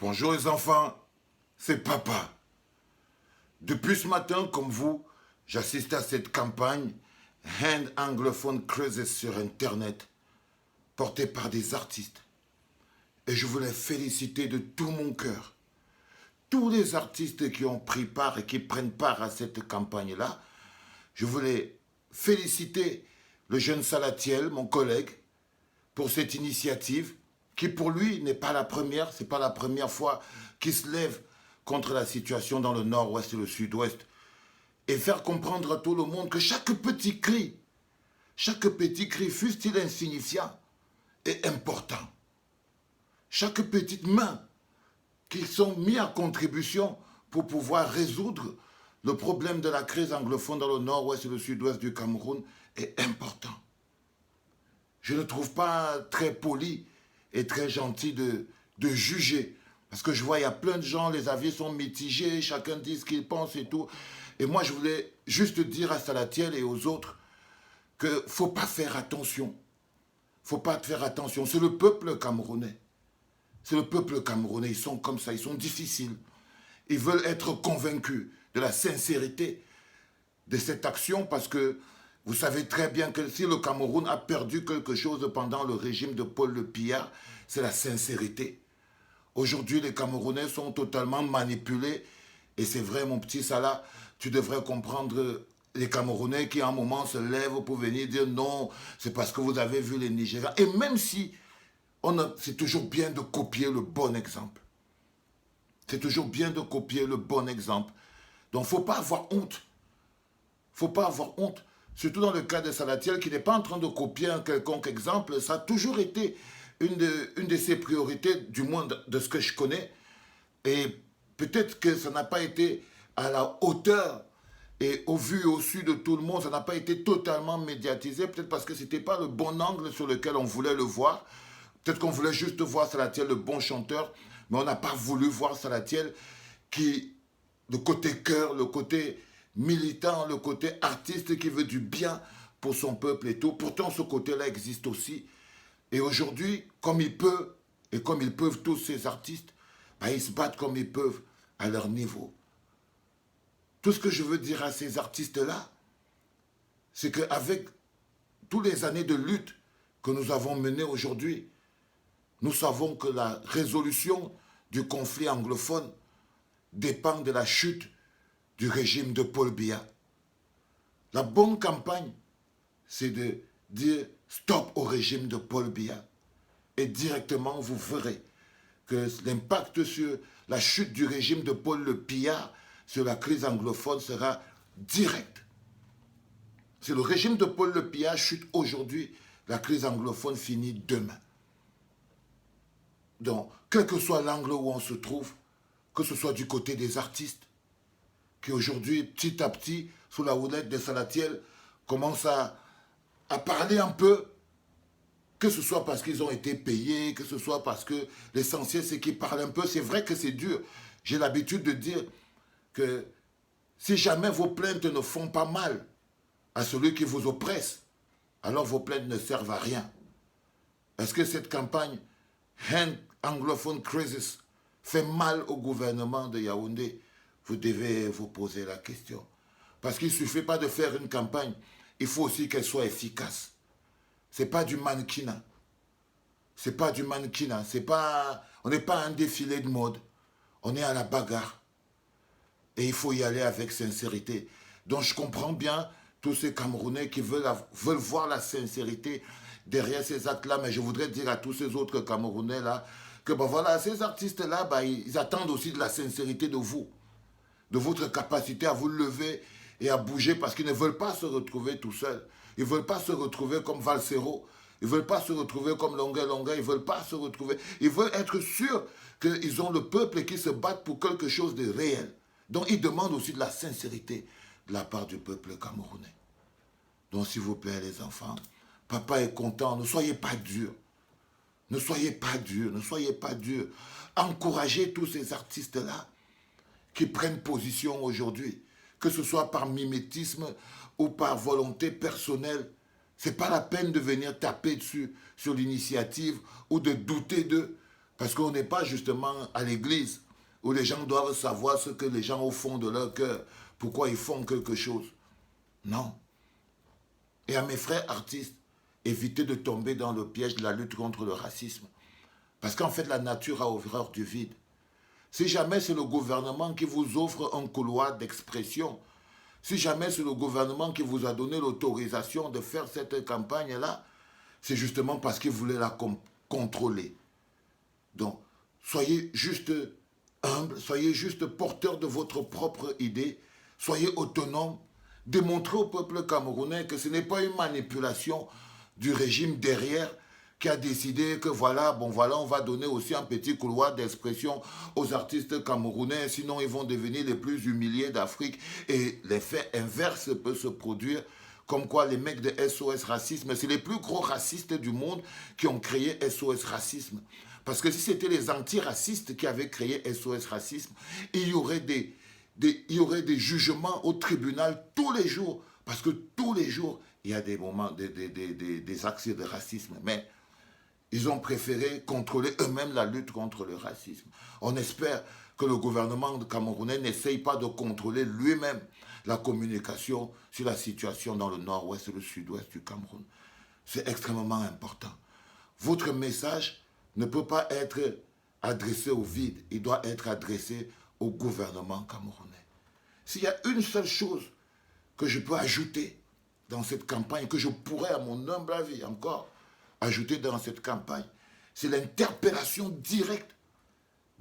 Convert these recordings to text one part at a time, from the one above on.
Bonjour les enfants, c'est papa. Depuis ce matin, comme vous, j'assiste à cette campagne Hand Anglophone Cruises sur Internet, portée par des artistes. Et je voulais féliciter de tout mon cœur tous les artistes qui ont pris part et qui prennent part à cette campagne-là. Je voulais féliciter le jeune Salatiel, mon collègue, pour cette initiative qui pour lui n'est pas la première, c'est pas la première fois qu'il se lève contre la situation dans le nord-ouest et le sud-ouest et faire comprendre à tout le monde que chaque petit cri, fût-il insignifiant, est important. Chaque petite main qui sont mis à contribution pour pouvoir résoudre le problème de la crise anglophone dans le nord-ouest et le sud-ouest du Cameroun est important. Je ne trouve pas très poli et très gentil de juger. Parce que je vois, il y a plein de gens, les avis sont mitigés, chacun dit ce qu'il pense et tout. Et moi, je voulais juste dire à Salatiel et aux autres qu'il ne faut pas faire attention. Il ne faut pas faire attention. C'est le peuple camerounais. C'est le peuple camerounais. Ils sont comme ça, ils sont difficiles. Ils veulent être convaincus de la sincérité de cette action parce que vous savez très bien que si le Cameroun a perdu quelque chose pendant le régime de Paul Le Biya, c'est la sincérité. Aujourd'hui, les Camerounais sont totalement manipulés. Et c'est vrai, mon petit Salah, tu devrais comprendre les Camerounais qui, à un moment, se lèvent pour venir dire non, c'est parce que vous avez vu les Nigériens. Et même si c'est toujours bien de copier le bon exemple. C'est toujours bien de copier le bon exemple. Donc, il ne faut pas avoir honte. Il ne faut pas avoir honte. Surtout dans le cas de Salatiel, qui n'est pas en train de copier un quelconque exemple. Ça a toujours été une de ses priorités, du moins de ce que je connais. Et peut-être que ça n'a pas été à la hauteur et au vu et au su de tout le monde. Ça n'a pas été totalement médiatisé. Peut-être parce que ce n'était pas le bon angle sur lequel on voulait le voir. Peut-être qu'on voulait juste voir Salatiel, le bon chanteur. Mais on n'a pas voulu voir Salatiel qui, le côté cœur, le côté militant, le côté artiste qui veut du bien pour son peuple et tout. Pourtant, ce côté-là existe aussi. Et aujourd'hui, comme il peut, et comme ils peuvent tous ces artistes, bah, ils se battent comme ils peuvent à leur niveau. Tout ce que je veux dire à ces artistes-là, c'est qu'avec toutes les années de lutte que nous avons menées aujourd'hui, nous savons que la résolution du conflit anglophone dépend de la chute du régime de Paul Biya. La bonne campagne, c'est de dire stop au régime de Paul Biya. Et directement, vous verrez que l'impact sur la chute du régime de Paul Le Biya sur la crise anglophone sera direct. Si le régime de Paul Le Biya chute aujourd'hui, la crise anglophone finit demain. Donc, quel que soit l'angle où on se trouve, que ce soit du côté des artistes, qui aujourd'hui, petit à petit, sous la houlette de Salatiel, commencent à parler un peu, que ce soit parce qu'ils ont été payés, que ce soit parce que l'essentiel c'est qu'ils parlent un peu. C'est vrai que c'est dur. J'ai l'habitude de dire que si jamais vos plaintes ne font pas mal à celui qui vous oppresse, alors vos plaintes ne servent à rien. Est-ce que cette campagne Hand Anglophone Crisis fait mal au gouvernement de Yaoundé? Vous devez vous poser la question. Parce qu'il ne suffit pas de faire une campagne, il faut aussi qu'elle soit efficace. Ce n'est pas du mannequinat. Ce n'est pas du mannequinat. On n'est pas à un défilé de mode. On est à la bagarre. Et il faut y aller avec sincérité. Donc je comprends bien tous ces Camerounais qui veulent voir la sincérité derrière ces actes-là. Mais je voudrais dire à tous ces autres Camerounais-là que ben voilà, ces artistes-là, ben, ils attendent aussi de la sincérité de vous. De votre capacité à vous lever et à bouger parce qu'ils ne veulent pas se retrouver tout seuls. Ils ne veulent pas se retrouver comme Valsero. Ils ne veulent pas se retrouver comme Longa Longa. Ils ne veulent pas se retrouver. Ils veulent être sûrs qu'ils ont le peuple et qu'ils se battent pour quelque chose de réel. Donc ils demandent aussi de la sincérité de la part du peuple camerounais. Donc s'il vous plaît les enfants, papa est content. Ne soyez pas durs. Ne soyez pas durs. Ne soyez pas durs. Encouragez tous ces artistes-là qui prennent position aujourd'hui, que ce soit par mimétisme ou par volonté personnelle. Ce n'est pas la peine de venir taper dessus sur l'initiative ou de douter d'eux. Parce qu'on n'est pas justement à l'église où les gens doivent savoir ce que les gens au fond de leur cœur, pourquoi ils font quelque chose. Non. Et à mes frères artistes, évitez de tomber dans le piège de la lutte contre le racisme. Parce qu'en fait, la nature a horreur du vide. Si jamais c'est le gouvernement qui vous offre un couloir d'expression, si jamais c'est le gouvernement qui vous a donné l'autorisation de faire cette campagne-là, c'est justement parce qu'il voulait la contrôler. Donc, soyez juste humble, soyez juste porteur de votre propre idée, soyez autonome, démontrez au peuple camerounais que ce n'est pas une manipulation du régime derrière qui a décidé que voilà, bon voilà, on va donner aussi un petit couloir d'expression aux artistes camerounais, sinon ils vont devenir les plus humiliés d'Afrique. Et l'effet inverse peut se produire, comme quoi les mecs de SOS Racisme, c'est les plus gros racistes du monde qui ont créé SOS Racisme. Parce que si c'était les antiracistes qui avaient créé SOS Racisme, il y aurait il y aurait des jugements au tribunal tous les jours. Parce que tous les jours, il y a des moments, des actes de racisme. Mais ils ont préféré contrôler eux-mêmes la lutte contre le racisme. On espère que le gouvernement camerounais n'essaye pas de contrôler lui-même la communication sur la situation dans le nord-ouest et le sud-ouest du Cameroun. C'est extrêmement important. Votre message ne peut pas être adressé au vide, il doit être adressé au gouvernement camerounais. S'il y a une seule chose que je peux ajouter dans cette campagne, que je pourrais, à mon humble avis encore, ajouter dans cette campagne, c'est l'interpellation directe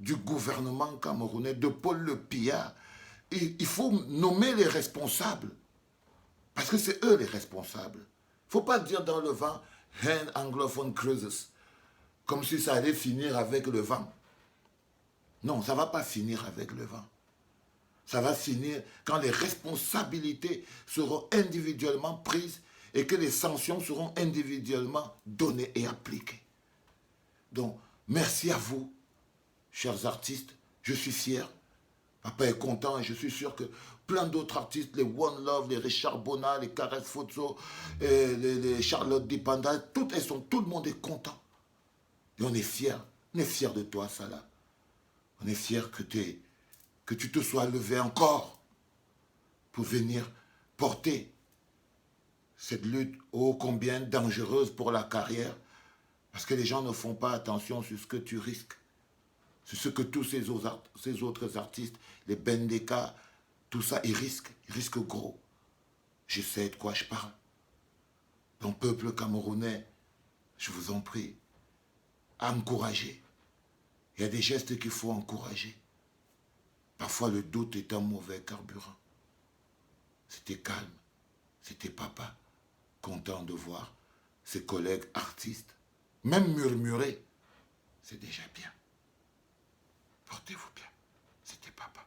du gouvernement camerounais, de Paul Le Pillard. Il faut nommer les responsables, parce que c'est eux les responsables. Il ne faut pas dire dans le vent « Hand Anglophone Cruises », comme si ça allait finir avec le vent. Non, ça ne va pas finir avec le vent. Ça va finir quand les responsabilités seront individuellement prises et que les sanctions seront individuellement données et appliquées. Donc, merci à vous, chers artistes. Je suis fier. Papa est content et je suis sûr que plein d'autres artistes, les One Love, les Richard Bona, les Caresse Fozo, les Charlotte Dipanda, tout le monde est content. Et on est fiers. On est fiers de toi, Salah. On est fiers que tu te sois levé encore pour venir porter cette lutte ô combien dangereuse pour la carrière, parce que les gens ne font pas attention sur ce que tu risques, sur ce que tous ces autres artistes, les Bendeka, tout ça, ils risquent gros. Je sais de quoi je parle. Donc, peuple camerounais, je vous en prie, encouragez. Il y a des gestes qu'il faut encourager. Parfois, le doute est un mauvais carburant. C'était calme, c'était papa, content de voir ses collègues artistes, même murmurer, c'est déjà bien. Portez-vous bien, c'était papa.